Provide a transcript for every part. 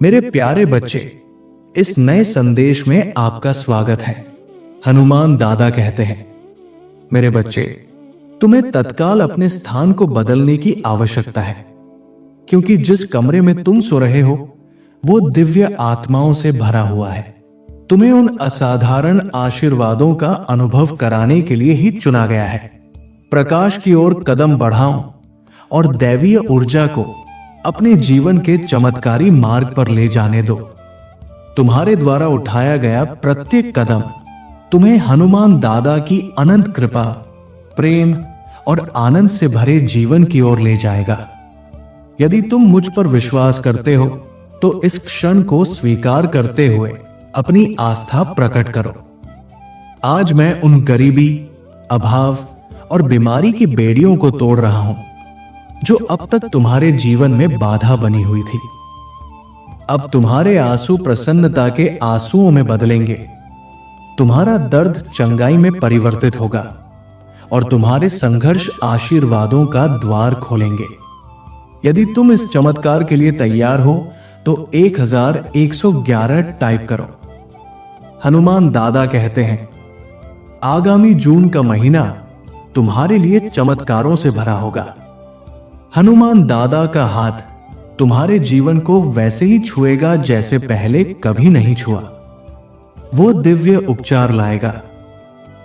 मेरे प्यारे बच्चे, इस नए संदेश में आपका स्वागत है। हनुमान दादा कहते हैं, मेरे बच्चे, तुम्हें तत्काल अपने स्थान को बदलने की आवश्यकता है, क्योंकि जिस कमरे में तुम सो रहे हो वो दिव्य आत्माओं से भरा हुआ है। तुम्हें उन असाधारण आशीर्वादों का अनुभव कराने के लिए ही चुना गया है। प्रकाश की ओर कदम बढ़ाओ और दैवीय ऊर्जा को अपने जीवन के चमत्कारी मार्ग पर ले जाने दो। तुम्हारे द्वारा उठाया गया प्रत्येक कदम तुम्हें हनुमान दादा की अनंत कृपा, प्रेम और आनंद से भरे जीवन की ओर ले जाएगा। यदि तुम मुझ पर विश्वास करते हो तो इस क्षण को स्वीकार करते हुए अपनी आस्था प्रकट करो। आज मैं उन गरीबी, अभाव और बीमारी की बेड़ियों को तोड़ रहा हूं जो अब तक तुम्हारे जीवन में बाधा बनी हुई थी। अब तुम्हारे आंसू प्रसन्नता के आंसुओं में बदलेंगे, तुम्हारा दर्द चंगाई में परिवर्तित होगा और तुम्हारे संघर्ष आशीर्वादों का द्वार खोलेंगे। यदि तुम इस चमत्कार के लिए तैयार हो तो 1111 टाइप करो। हनुमान दादा कहते हैं, आगामी जून का महीना तुम्हारे लिए चमत्कारों से भरा होगा। हनुमान दादा का हाथ तुम्हारे जीवन को वैसे ही छुएगा जैसे पहले कभी नहीं छुआ। वो दिव्य उपचार लाएगा,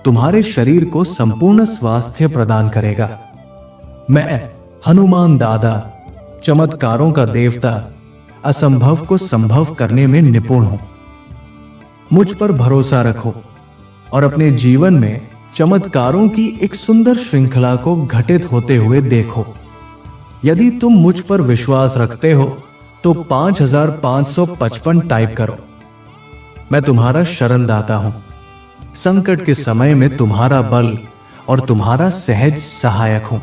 तुम्हारे शरीर को संपूर्ण स्वास्थ्य प्रदान करेगा। मैं हनुमान दादा, चमत्कारों का देवता, असंभव को संभव करने में निपुण हूं। मुझ पर भरोसा रखो और अपने जीवन में चमत्कारों की एक सुंदर श्रृंखला को घटित होते हुए देखो। यदि तुम मुझ पर विश्वास रखते हो तो 5555 टाइप करो। मैं तुम्हारा शरणदाता हूं, संकट के समय में तुम्हारा बल और तुम्हारा सहज सहायक हूं।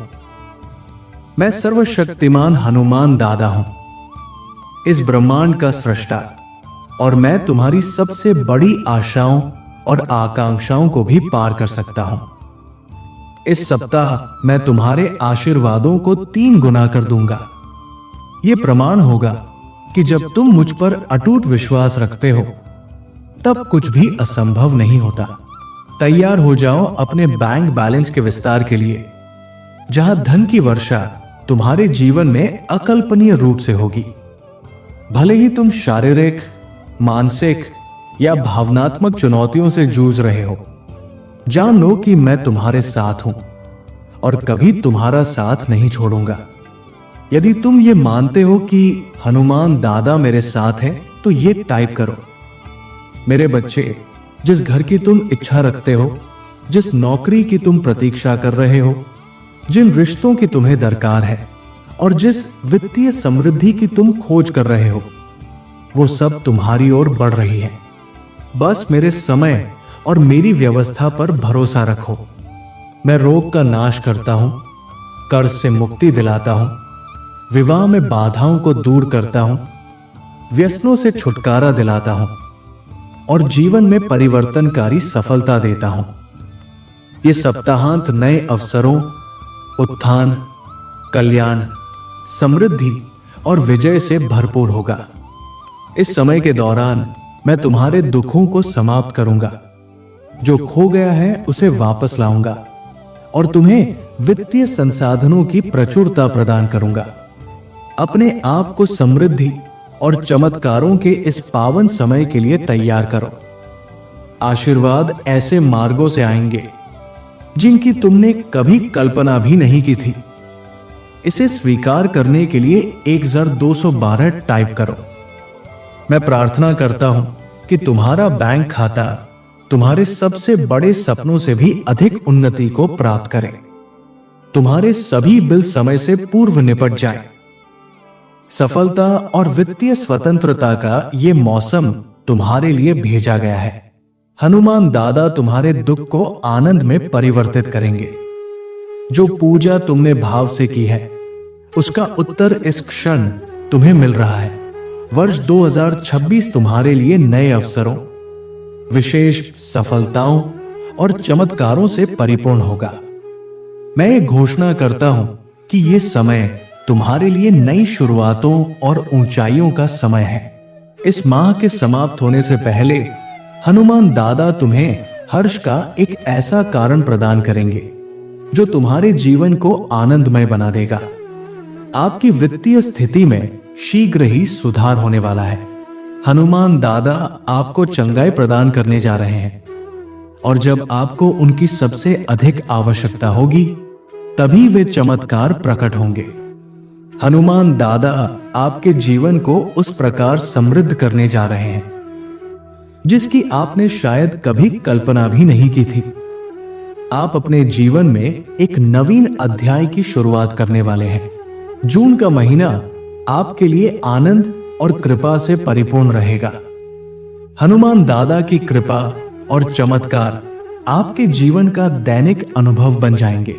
मैं सर्वशक्तिमान हनुमान दादा हूं, इस ब्रह्मांड का सृष्टा, और मैं तुम्हारी सबसे बड़ी आशाओं और आकांक्षाओं को भी पार कर सकता हूं। इस सप्ताह मैं तुम्हारे आशीर्वादों को 3 गुना कर दूंगा। यह प्रमाण होगा कि जब तुम मुझ पर अटूट विश्वास रखते हो तब कुछ भी असंभव नहीं होता। तैयार हो जाओ अपने बैंक बैलेंस के विस्तार के लिए, जहां धन की वर्षा तुम्हारे जीवन में अकल्पनीय रूप से होगी। भले ही तुम शारीरिक, मानसिक या भावनात्मक चुनौतियों से जूझ रहे हो, जान लो कि मैं तुम्हारे साथ हूं और कभी तुम्हारा साथ नहीं छोड़ूंगा। यदि तुम ये मानते हो कि हनुमान दादा मेरे साथ है तो ये टाइप करो। मेरे बच्चे, जिस घर की तुम इच्छा रखते हो, जिस नौकरी की तुम प्रतीक्षा कर रहे हो, जिन रिश्तों की तुम्हें दरकार है और जिस वित्तीय समृद्धि की तुम खोज कर रहे हो, वो सब तुम्हारी ओर बढ़ रही है। बस मेरे समय और मेरी व्यवस्था पर भरोसा रखो। मैं रोग का नाश करता हूं, कर्ज से मुक्ति दिलाता हूं, विवाह में बाधाओं को दूर करता हूं, व्यसनों से छुटकारा दिलाता हूं और जीवन में परिवर्तनकारी सफलता देता हूं। ये सप्ताहांत नए अवसरों, उत्थान, कल्याण, समृद्धि और विजय से भरपूर होगा। इस समय के दौरान मैं तुम्हारे दुखों को समाप्त करूंगा, जो खो गया है उसे वापस लाऊंगा और तुम्हें वित्तीय संसाधनों की प्रचुरता प्रदान करूंगा। अपने आप को समृद्धि और चमत्कारों के इस पावन समय के लिए तैयार करो। आशीर्वाद ऐसे मार्गों से आएंगे जिनकी तुमने कभी कल्पना भी नहीं की थी। इसे स्वीकार करने के लिए 1212 टाइप करो। मैं प्रार्थना करता हूं कि तुम्हारा बैंक खाता तुम्हारे सबसे बड़े सपनों से भी अधिक उन्नति को प्राप्त करें। तुम्हारे सभी बिल समय से पूर्व निपट जाएं। सफलता और वित्तीय स्वतंत्रता का यह मौसम तुम्हारे लिए भेजा गया है। हनुमान दादा तुम्हारे दुख को आनंद में परिवर्तित करेंगे। जो पूजा तुमने भाव से की है उसका उत्तर इस क्षण तुम्हें मिल रहा है। वर्ष 2026 तुम्हारे लिए नए अवसरों, विशेष सफलताओं और चमत्कारों से परिपूर्ण होगा। मैं ये घोषणा करता हूं कि यह समय तुम्हारे लिए नई शुरुआतों और ऊंचाइयों का समय है। इस माह के समाप्त होने से पहले हनुमान दादा तुम्हें हर्ष का एक ऐसा कारण प्रदान करेंगे जो तुम्हारे जीवन को आनंदमय बना देगा। आपकी वित्तीय स्थिति में शीघ्र ही सुधार होने वाला है। हनुमान दादा आपको चंगाई प्रदान करने जा रहे हैं और जब आपको उनकी सबसे अधिक आवश्यकता होगी तभी वे चमत्कार प्रकट होंगे। हनुमान दादा आपके जीवन को उस प्रकार समृद्ध करने जा रहे हैं जिसकी आपने शायद कभी कल्पना भी नहीं की थी। आप अपने जीवन में एक नवीन अध्याय की शुरुआत करने वाले हैं। जून का महीना आपके लिए आनंद और कृपा से परिपूर्ण रहेगा। हनुमान दादा की कृपा और चमत्कार आपके जीवन का दैनिक अनुभव बन जाएंगे।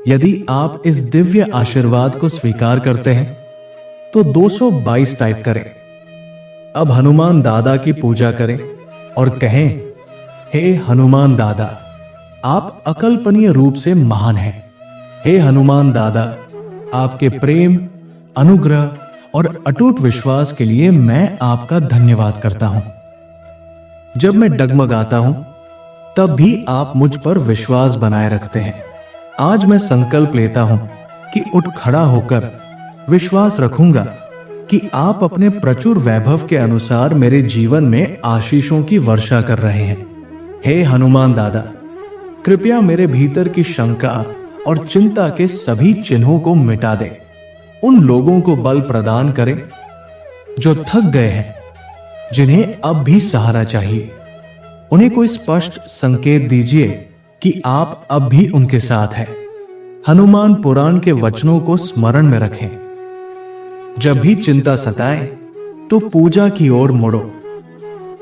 यदि आप इस दिव्य आशीर्वाद को स्वीकार करते हैं तो 222 टाइप करें। अब हनुमान दादा की पूजा करें और कहें, हे हनुमान दादा, आप अकल्पनीय रूप से महान हैं। हे हनुमान दादा, आपके प्रेम, अनुग्रह और अटूट विश्वास के लिए मैं आपका धन्यवाद करता हूं। जब मैं डगमगाता हूं तब भी आप मुझ पर विश्वास बनाए रखते हैं। आज मैं संकल्प लेता हूं कि उठ खड़ा होकर विश्वास रखूंगा कि आप अपने प्रचुर वैभव के अनुसार मेरे जीवन में आशीषों की वर्षा कर रहे हैं। हे हनुमान दादा, कृपया मेरे भीतर की शंका और चिंता के सभी चिन्हों को मिटा दें। उन लोगों को बल प्रदान करें जो थक गए हैं, जिन्हें अब भी सहारा चाहिए। उन्हें कोई स्पष्ट संकेत दीजिए कि आप अब भी उनके साथ हैं। हनुमान पुराण के वचनों को स्मरण में रखें। जब भी चिंता सताए तो पूजा की ओर मुड़ो।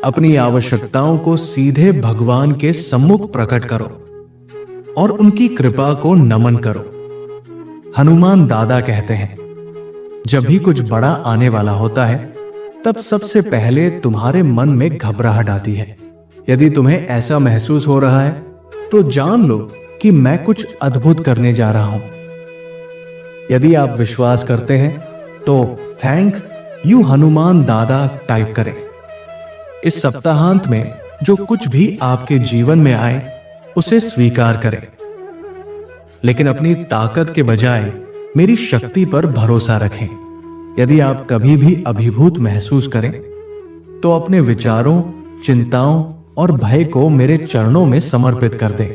अपनी आवश्यकताओं को सीधे भगवान के सम्मुख प्रकट करो और उनकी कृपा को नमन करो। हनुमान दादा कहते हैं, जब भी कुछ बड़ा आने वाला होता है तब सबसे पहले तुम्हारे मन में घबराहट आती है। यदि तुम्हें ऐसा महसूस हो रहा है तो जान लो कि मैं कुछ अद्भुत करने जा रहा हूं। यदि आप विश्वास करते हैं तो थैंक यू हनुमान दादा टाइप करें। इस सप्ताहांत में जो कुछ भी आपके जीवन में आए उसे स्वीकार करें, लेकिन अपनी ताकत के बजाय मेरी शक्ति पर भरोसा रखें। यदि आप कभी भी अभिभूत महसूस करें तो अपने विचारों, चिंताओं और भय को मेरे चरणों में समर्पित कर दें,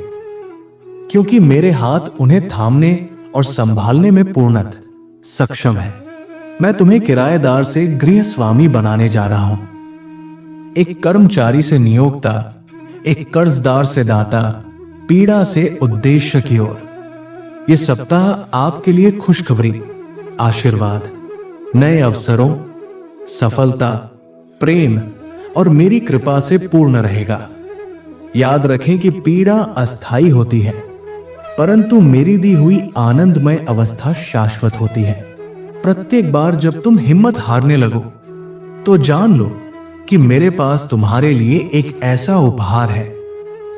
क्योंकि मेरे हाथ उन्हें थामने और संभालने में पूर्णतः सक्षम है। मैं तुम्हें किराएदार से गृह स्वामी बनाने जा रहा हूं, एक कर्मचारी से नियोक्ता, एक कर्जदार से दाता, पीड़ा से उद्देश्य की ओर। यह सप्ताह आपके लिए खुशखबरी, आशीर्वाद, नए अवसरों, सफलता, प्रेम और मेरी कृपा से पूर्ण रहेगा। याद रखें कि पीड़ा अस्थायी होती है, परंतु मेरी दी हुई आनंदमय अवस्था शाश्वत होती है। प्रत्येक बार जब तुम हिम्मत हारने लगो तो जान लो कि मेरे पास तुम्हारे लिए एक ऐसा उपहार है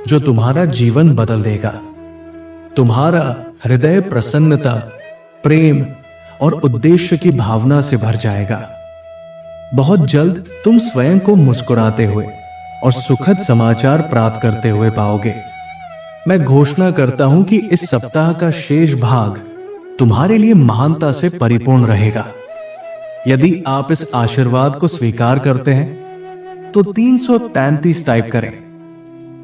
जो तुम्हारा जीवन बदल देगा। तुम्हारा हृदय प्रसन्नता, प्रेम और उद्देश्य की भावना से भर जाएगा। बहुत जल्द तुम स्वयं को मुस्कुराते हुए और सुखद समाचार प्राप्त करते हुए पाओगे। मैं घोषणा करता हूं कि इस सप्ताह का शेष भाग तुम्हारे लिए महानता से परिपूर्ण रहेगा। यदि आप इस आशीर्वाद को स्वीकार करते हैं तो 333 टाइप करें।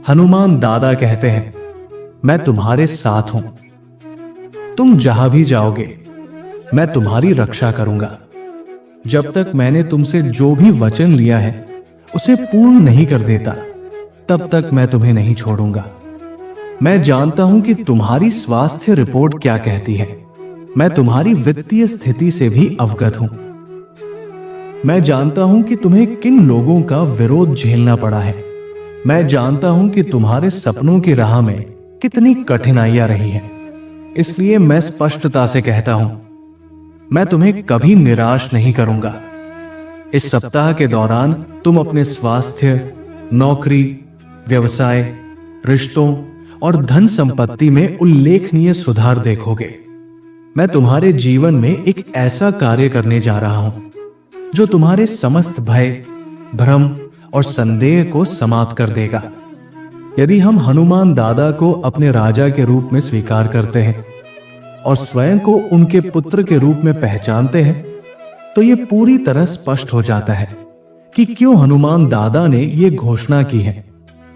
हनुमान दादा कहते हैं, मैं तुम्हारे साथ हूं। तुम जहां भी जाओगे मैं तुम्हारी रक्षा करूंगा। जब तक मैंने तुमसे जो भी वचन लिया है उसे पूर्ण नहीं कर देता, तब तक मैं तुम्हें नहीं छोड़ूंगा। मैं जानता हूं कि तुम्हारी स्वास्थ्य रिपोर्ट क्या कहती है। मैं तुम्हारी वित्तीय स्थिति से भी अवगत हूं। मैं जानता हूं कि तुम्हें किन लोगों का विरोध झेलना पड़ा है। मैं जानता हूं कि तुम्हारे सपनों की राह में कितनी कठिनाइयां रही हैं। इसलिए मैं स्पष्टता से कहता हूं, मैं तुम्हें कभी निराश नहीं करूंगा। इस सप्ताह के दौरान तुम अपने स्वास्थ्य, नौकरी, व्यवसाय, रिश्तों और धन संपत्ति में उल्लेखनीय सुधार देखोगे। मैं तुम्हारे जीवन में एक ऐसा कार्य करने जा रहा हूं जो तुम्हारे समस्त भय भ्रम और संदेह को समाप्त कर देगा। यदि हम हनुमान दादा को अपने राजा के रूप में स्वीकार करते हैं और स्वयं को उनके पुत्र के रूप में पहचानते हैं, तो यह पूरी तरह स्पष्ट हो जाता है कि क्यों हनुमान दादा ने यह घोषणा की है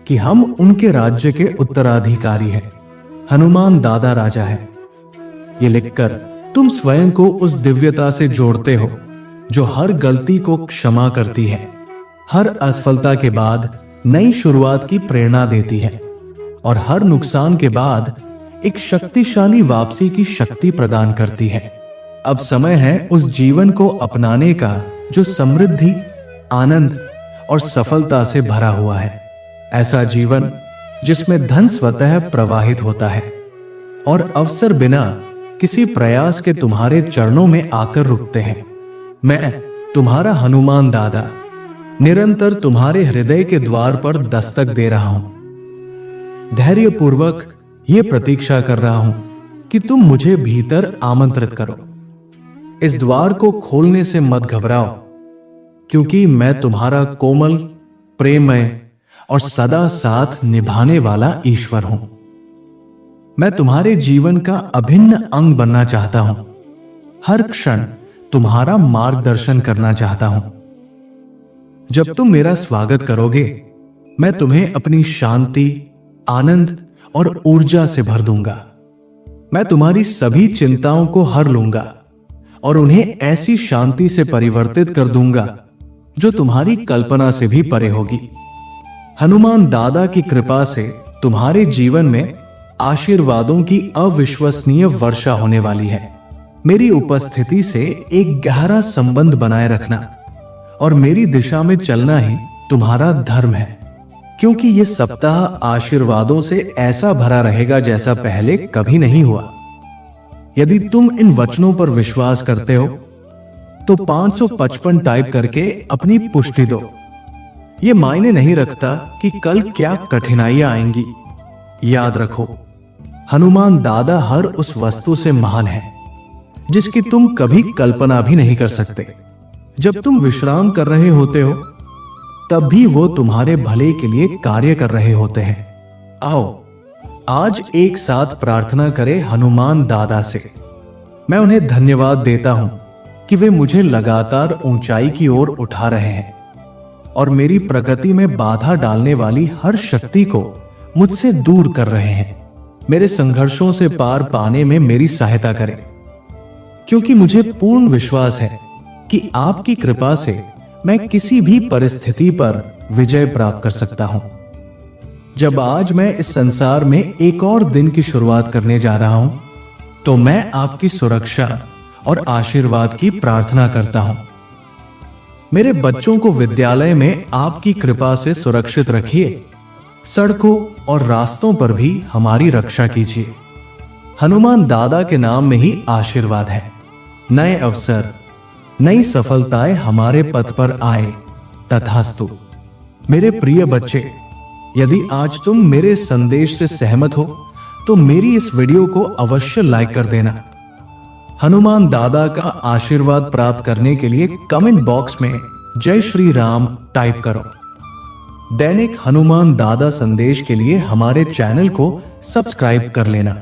कि हम उनके राज्य के उत्तराधिकारी हैं। हनुमान दादा राजा है। ये लिखकर तुम स्वयं को उस दिव्यता से जोड़ते हो जो हर गलती को क्षमा करती है, हर असफलता के बाद नई शुरुआत की प्रेरणा देती है और हर नुकसान के बाद एक शक्तिशाली वापसी की शक्ति प्रदान करती है। अब समय है उस जीवन को अपनाने का जो समृद्धि, आनंद और सफलता से भरा हुआ है। ऐसा जीवन जिसमें धन स्वतः प्रवाहित होता है और अवसर बिना किसी प्रयास के तुम्हारे चरणों में आकर रुकते हैं। मैं तुम्हारा हनुमान दादा निरंतर तुम्हारे हृदय के द्वार पर दस्तक दे रहा हूं। धैर्यपूर्वक यह प्रतीक्षा कर रहा हूं कि तुम मुझे भीतर आमंत्रित करो। इस द्वार को खोलने से मत घबराओ, क्योंकि मैं तुम्हारा कोमल, प्रेममय और सदा साथ निभाने वाला ईश्वर हूं। मैं तुम्हारे जीवन का अभिन्न अंग बनना चाहता हूं, हर क्षण तुम्हारा मार्गदर्शन करना चाहता हूं। जब तुम मेरा स्वागत करोगे, मैं तुम्हें अपनी शांति, आनंद और ऊर्जा से भर दूंगा। मैं तुम्हारी सभी चिंताओं को हर लूंगा और उन्हें ऐसी शांति से परिवर्तित कर दूंगा जो तुम्हारी कल्पना से भी परे होगी। हनुमान दादा की कृपा से तुम्हारे जीवन में आशीर्वादों की अविश्वसनीय वर्षा होने वाली है। मेरी उपस्थिति से एक गहरा संबंध बनाए रखना और मेरी दिशा में चलना ही तुम्हारा धर्म है, क्योंकि यह सप्ताह आशीर्वादों से ऐसा भरा रहेगा जैसा पहले कभी नहीं हुआ। यदि तुम इन वचनों पर विश्वास करते हो तो 555 टाइप करके अपनी पुष्टि दो। यह मायने नहीं रखता कि कल क्या कठिनाइयां आएंगी। याद रखो, हनुमान दादा हर उस वस्तु से महान है जिसकी तुम कभी कल्पना भी नहीं कर सकते। जब तुम विश्राम कर रहे होते हो, तब भी वो तुम्हारे भले के लिए कार्य कर रहे होते हैं। आओ, आज एक साथ प्रार्थना करें हनुमान दादा से। मैं उन्हें धन्यवाद देता हूं कि वे मुझे लगातार ऊंचाई की ओर उठा रहे हैं और मेरी प्रगति में बाधा डालने वाली हर शक्ति को मुझसे दूर कर रहे हैं। मेरे संघर्षों से पार पाने में मेरी सहायता करें, क्योंकि मुझे पूर्ण विश्वास है कि आपकी कृपा से मैं किसी भी परिस्थिति पर विजय प्राप्त कर सकता हूं। जब आज मैं इस संसार में एक और दिन की शुरुआत करने जा रहा हूं, तो मैं आपकी सुरक्षा और आशीर्वाद की प्रार्थना करता हूं। मेरे बच्चों को विद्यालय में आपकी कृपा से सुरक्षित रखिए। सड़कों और रास्तों पर भी हमारी रक्षा कीजिए। हनुमान दादा के नाम में ही आशीर्वाद है। नए अवसर, नई सफलताएं हमारे पथ पर आए। तथास्तु। मेरे प्रिय बच्चे, यदि आज तुम मेरे संदेश से सहमत हो तो मेरी इस वीडियो को अवश्य लाइक कर देना। हनुमान दादा का आशीर्वाद प्राप्त करने के लिए कमेंट बॉक्स में जय श्री राम टाइप करो। दैनिक हनुमान दादा संदेश के लिए हमारे चैनल को सब्सक्राइब कर लेना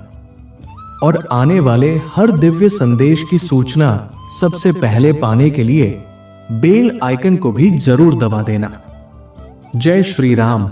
और आने वाले हर दिव्य संदेश की सूचना सबसे पहले पाने के लिए बेल आइकन को भी जरूर दबा देना। जय श्री राम।